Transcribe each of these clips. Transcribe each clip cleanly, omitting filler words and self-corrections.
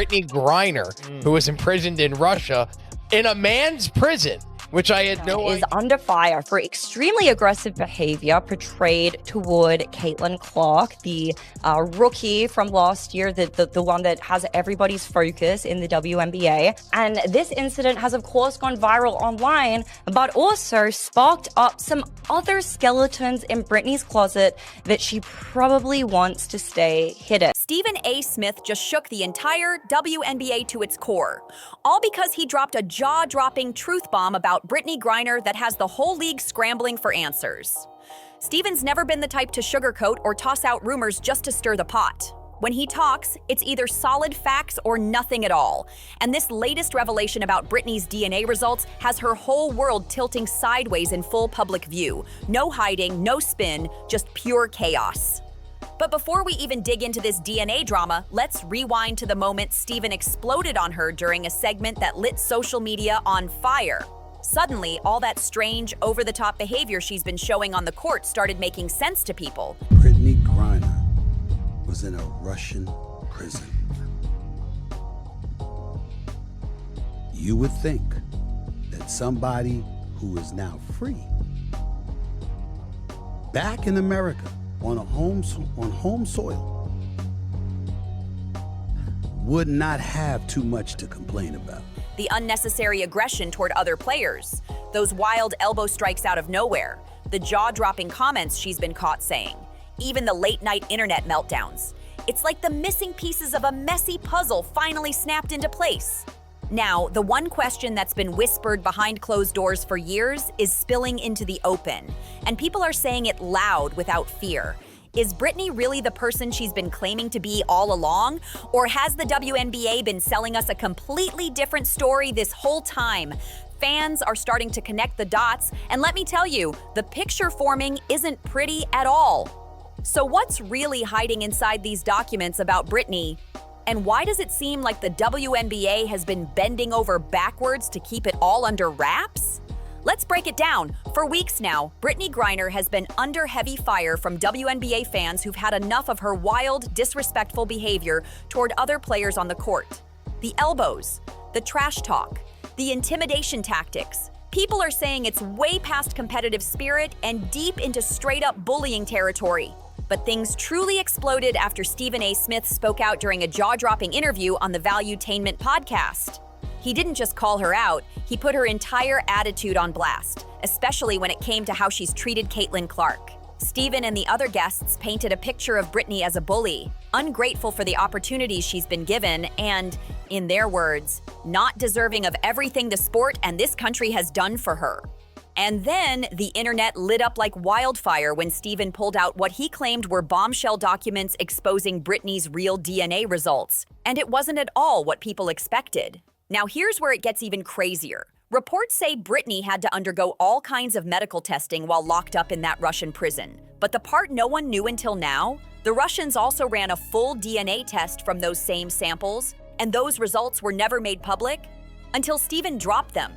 Brittney Griner, who was imprisoned in Russia, in a man's prison, which I had no idea. Is under fire for extremely aggressive behavior portrayed toward Caitlin Clark, the rookie from last year, the one that has everybody's focus in the WNBA. And this incident has, of course, gone viral online, but also sparked up some other skeletons in Brittney's closet that she probably wants to stay hidden. Stephen A. Smith just shook the entire WNBA to its core, all because he dropped a jaw-dropping truth bomb about Brittney Griner that has the whole league scrambling for answers. Stephen's never been the type to sugarcoat or toss out rumors just to stir the pot. When he talks, it's either solid facts or nothing at all. And this latest revelation about Brittney's DNA results has her whole world tilting sideways in full public view. No hiding, no spin, just pure chaos. But before we even dig into this DNA drama, let's rewind to the moment Stephen exploded on her during a segment that lit social media on fire. Suddenly, all that strange, over-the-top behavior she's been showing on the court started making sense to people. Brittney Griner was in a Russian prison. You would think that somebody who is now free, back in America, on home soil, would not have too much to complain about. The unnecessary aggression toward other players, those wild elbow strikes out of nowhere, the jaw-dropping comments she's been caught saying, even the late-night internet meltdowns. It's like the missing pieces of a messy puzzle finally snapped into place. Now, the one question that's been whispered behind closed doors for years is spilling into the open, and people are saying it loud without fear. Is Brittney really the person she's been claiming to be all along? Or has the WNBA been selling us a completely different story this whole time? Fans are starting to connect the dots, and let me tell you, the picture forming isn't pretty at all. So what's really hiding inside these documents about Brittney? And why does it seem like the WNBA has been bending over backwards to keep it all under wraps? Let's break it down. For weeks now, Brittney Griner has been under heavy fire from WNBA fans who've had enough of her wild, disrespectful behavior toward other players on the court. The elbows, the trash talk, the intimidation tactics. People are saying it's way past competitive spirit and deep into straight-up bullying territory. But things truly exploded after Stephen A. Smith spoke out during a jaw-dropping interview on the Valuetainment podcast. He didn't just call her out, he put her entire attitude on blast, especially when it came to how she's treated Caitlin Clark. Stephen and the other guests painted a picture of Brittney as a bully, ungrateful for the opportunities she's been given, and, in their words, not deserving of everything the sport and this country has done for her. And then the internet lit up like wildfire when Stephen pulled out what he claimed were bombshell documents exposing Brittney's real DNA results. And it wasn't at all what people expected. Now here's where it gets even crazier. Reports say Brittney had to undergo all kinds of medical testing while locked up in that Russian prison. But the part no one knew until now, the Russians also ran a full DNA test from those same samples, and those results were never made public until Stephen dropped them.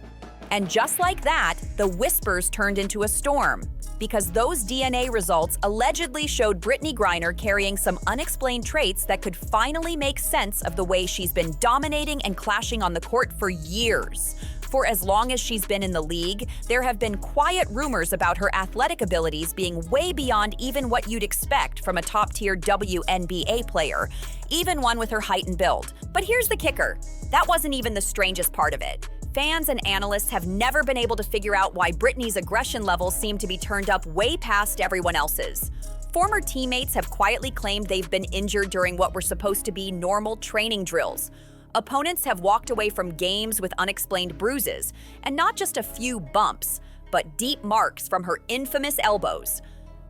And just like that, the whispers turned into a storm, because those DNA results allegedly showed Brittney Griner carrying some unexplained traits that could finally make sense of the way she's been dominating and clashing on the court for years. For as long as she's been in the league, there have been quiet rumors about her athletic abilities being way beyond even what you'd expect from a top-tier WNBA player, even one with her height and build. But here's the kicker. That wasn't even the strangest part of it. Fans and analysts have never been able to figure out why Brittney's aggression levels seem to be turned up way past everyone else's. Former teammates have quietly claimed they've been injured during what were supposed to be normal training drills. Opponents have walked away from games with unexplained bruises, and not just a few bumps, but deep marks from her infamous elbows.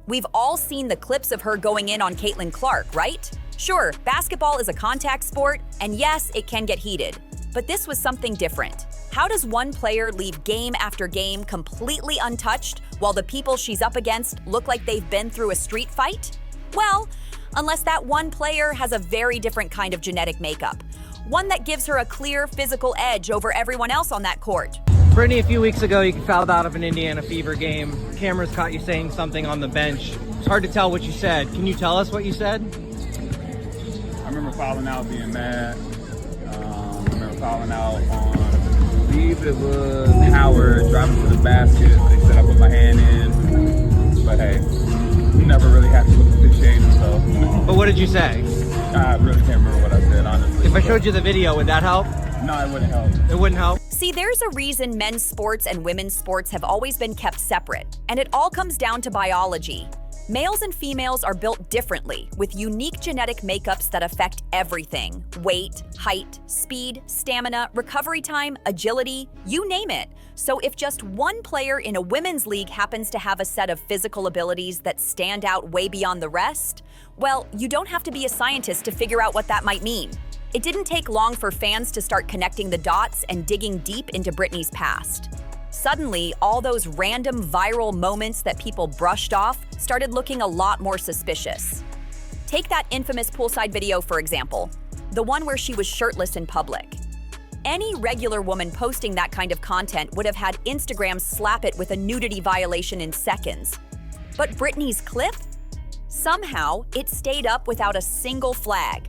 We've all seen the clips of her going in on Caitlin Clark, right? Sure, basketball is a contact sport, and yes, it can get heated. But this was something different. How does one player leave game after game completely untouched while the people she's up against look like they've been through a street fight? Well, unless that one player has a very different kind of genetic makeup. One that gives her a clear physical edge over everyone else on that court. Brittney, a few weeks ago, you fouled out of an Indiana Fever game. Cameras caught you saying something on the bench. It's hard to tell what you said. Can you tell us what you said? I remember fouling out, being mad. if it was Howard driving to the basket. They said I put my hand in, but hey, never really had to look officiating, so. But what did you say? I really can't remember what I said, honestly. If I showed you the video, would that help? No, it wouldn't help. It wouldn't help? See, there's a reason men's sports and women's sports have always been kept separate, and it all comes down to biology. Males and females are built differently, with unique genetic makeups that affect everything: weight, height, speed, stamina, recovery time, agility, you name it. So if just one player in a women's league happens to have a set of physical abilities that stand out way beyond the rest, well, you don't have to be a scientist to figure out what that might mean. It didn't take long for fans to start connecting the dots and digging deep into Brittney's past. Suddenly, all those random viral moments that people brushed off started looking a lot more suspicious. Take that infamous poolside video, for example, the one where she was shirtless in public. Any regular woman posting that kind of content would have had Instagram slap it with a nudity violation in seconds. But Brittney's clip? Somehow, it stayed up without a single flag.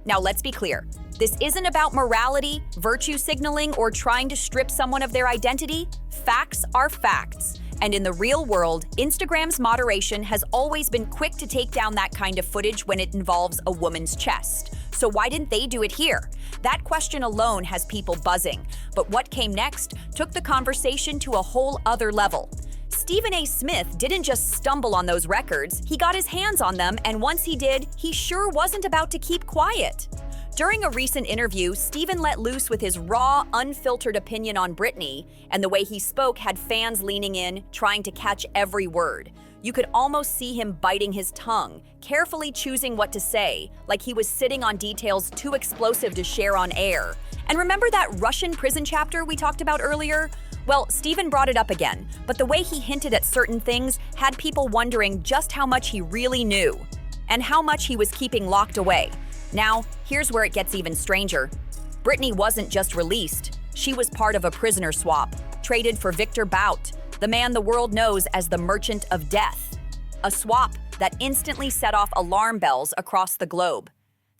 Now, let's be clear. This isn't about morality, virtue signaling, or trying to strip someone of their identity. Facts are facts. And in the real world, Instagram's moderation has always been quick to take down that kind of footage when it involves a woman's chest. So why didn't they do it here? That question alone has people buzzing. But what came next took the conversation to a whole other level. Stephen A. Smith didn't just stumble on those records, he got his hands on them, and once he did, he sure wasn't about to keep quiet. During a recent interview, Stephen let loose with his raw, unfiltered opinion on Brittney, and the way he spoke had fans leaning in, trying to catch every word. You could almost see him biting his tongue, carefully choosing what to say, like he was sitting on details too explosive to share on air. And remember that Russian prison chapter we talked about earlier? Well, Stephen brought it up again, but the way he hinted at certain things had people wondering just how much he really knew, and how much he was keeping locked away. Now, here's where it gets even stranger. Brittney wasn't just released. She was part of a prisoner swap, traded for Victor Bout, the man the world knows as the Merchant of Death. A swap that instantly set off alarm bells across the globe.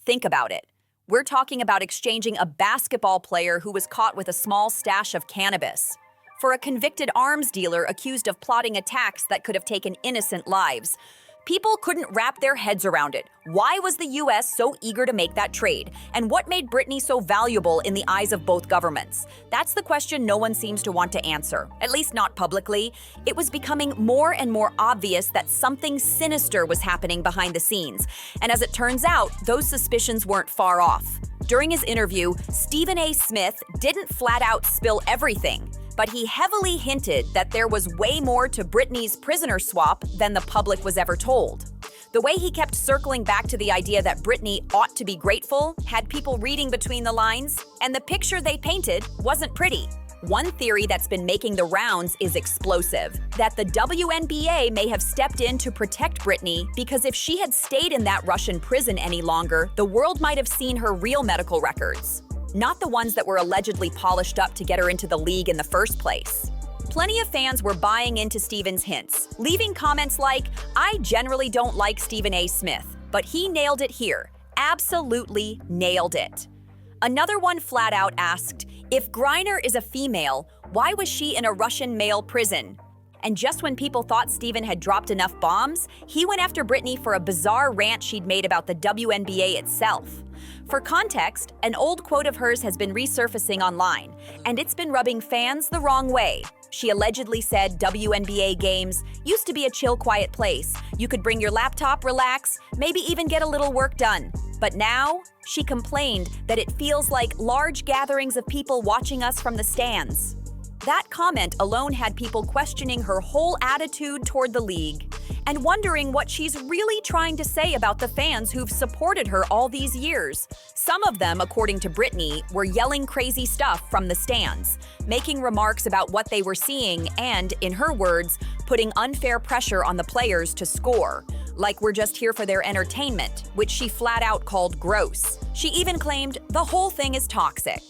Think about it. We're talking about exchanging a basketball player who was caught with a small stash of cannabis for a convicted arms dealer accused of plotting attacks that could have taken innocent lives. People couldn't wrap their heads around it. Why was the US so eager to make that trade? And what made Brittney so valuable in the eyes of both governments? That's the question no one seems to want to answer, at least not publicly. It was becoming more and more obvious that something sinister was happening behind the scenes. And as it turns out, those suspicions weren't far off. During his interview, Stephen A. Smith didn't flat out spill everything, but he heavily hinted that there was way more to Brittney's prisoner swap than the public was ever told. The way he kept circling back to the idea that Brittney ought to be grateful had people reading between the lines, and the picture they painted wasn't pretty. One theory that's been making the rounds is explosive, that the WNBA may have stepped in to protect Brittney because if she had stayed in that Russian prison any longer, the world might have seen her real medical records, not the ones that were allegedly polished up to get her into the league in the first place. Plenty of fans were buying into Stephen's hints, leaving comments like, "I generally don't like Stephen A. Smith, but he nailed it here. Absolutely nailed it." Another one flat out asked, "If Griner is a female, why was she in a Russian male prison?" And just when people thought Stephen had dropped enough bombs, he went after Brittney for a bizarre rant she'd made about the WNBA itself. For context, an old quote of hers has been resurfacing online, and it's been rubbing fans the wrong way. She allegedly said WNBA games used to be a chill, quiet place. You could bring your laptop, relax, maybe even get a little work done. But now, she complained that it feels like large gatherings of people watching us from the stands. That comment alone had people questioning her whole attitude toward the league and wondering what she's really trying to say about the fans who've supported her all these years. Some of them, according to Brittney, were yelling crazy stuff from the stands, making remarks about what they were seeing and, in her words, putting unfair pressure on the players to score, like we're just here for their entertainment, which she flat out called gross. She even claimed the whole thing is toxic.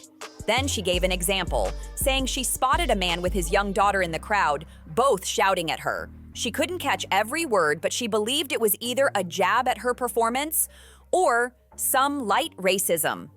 Then she gave an example, saying she spotted a man with his young daughter in the crowd, both shouting at her. She couldn't catch every word, but she believed it was either a jab at her performance or some light racism.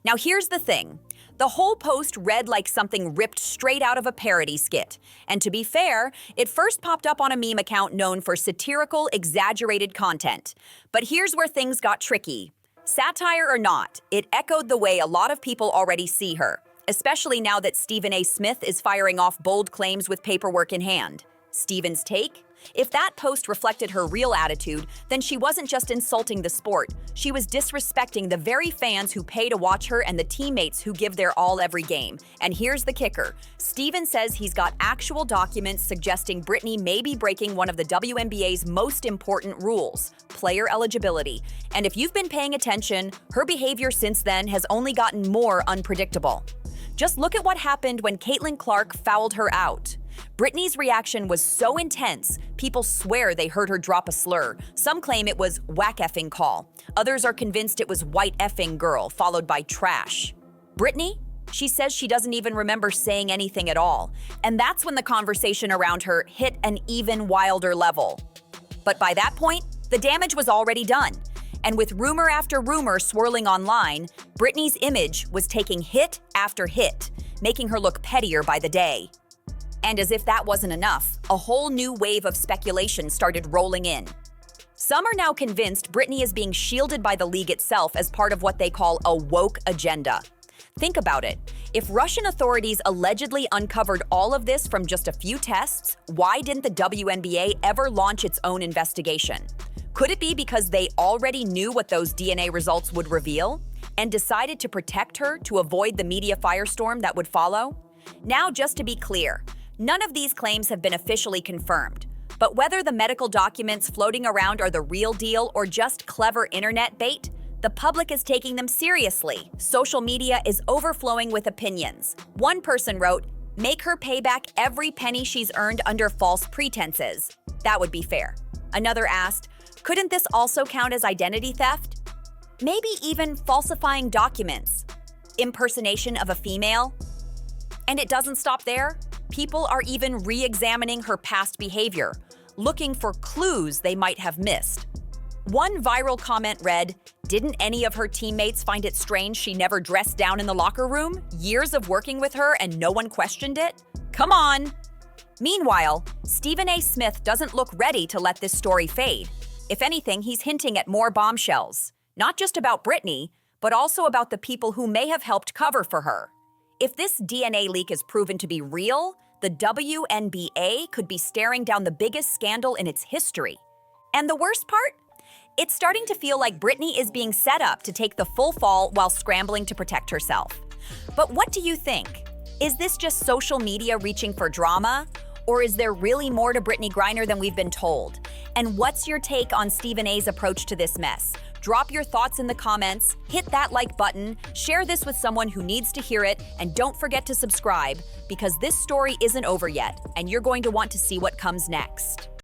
Now here's the thing. The whole post read like something ripped straight out of a parody skit. And to be fair, it first popped up on a meme account known for satirical, exaggerated content. But here's where things got tricky. Satire or not, it echoed the way a lot of people already see her, especially now that Stephen A. Smith is firing off bold claims with paperwork in hand. Stephen's take? If that post reflected her real attitude, then she wasn't just insulting the sport. She was disrespecting the very fans who pay to watch her and the teammates who give their all every game. And here's the kicker. Stephen says he's got actual documents suggesting Brittney may be breaking one of the WNBA's most important rules, player eligibility. And if you've been paying attention, her behavior since then has only gotten more unpredictable. Just look at what happened when Caitlin Clark fouled her out. Brittney's reaction was so intense, people swear they heard her drop a slur. Some claim it was whack effing call. Others are convinced it was white effing girl, followed by trash. Brittney? She says she doesn't even remember saying anything at all. And that's when the conversation around her hit an even wilder level. But by that point, the damage was already done. And with rumor after rumor swirling online, Brittney's image was taking hit after hit, making her look pettier by the day. And as if that wasn't enough, a whole new wave of speculation started rolling in. Some are now convinced Brittney is being shielded by the league itself as part of what they call a woke agenda. Think about it. If Russian authorities allegedly uncovered all of this from just a few tests, why didn't the WNBA ever launch its own investigation? Could it be because they already knew what those DNA results would reveal and decided to protect her to avoid the media firestorm that would follow? Now, just to be clear, none of these claims have been officially confirmed, but whether the medical documents floating around are the real deal or just clever internet bait, the public is taking them seriously. Social media is overflowing with opinions. One person wrote, "Make her pay back every penny she's earned under false pretenses. That would be fair." Another asked, "Couldn't this also count as identity theft? Maybe even falsifying documents? Impersonation of a female?" And it doesn't stop there. People are even re-examining her past behavior, looking for clues they might have missed. One viral comment read, "Didn't any of her teammates find it strange she never dressed down in the locker room? Years of working with her and no one questioned it? Come on!" Meanwhile, Stephen A. Smith doesn't look ready to let this story fade. If anything, he's hinting at more bombshells, not just about Brittney, but also about the people who may have helped cover for her. If this DNA leak is proven to be real, the WNBA could be staring down the biggest scandal in its history. And the worst part? It's starting to feel like Brittney is being set up to take the full fall while scrambling to protect herself. But what do you think? Is this just social media reaching for drama? Or is there really more to Brittney Griner than we've been told? And what's your take on Stephen A.'s approach to this mess? Drop your thoughts in the comments, hit that like button, share this with someone who needs to hear it, and don't forget to subscribe, because this story isn't over yet, and you're going to want to see what comes next.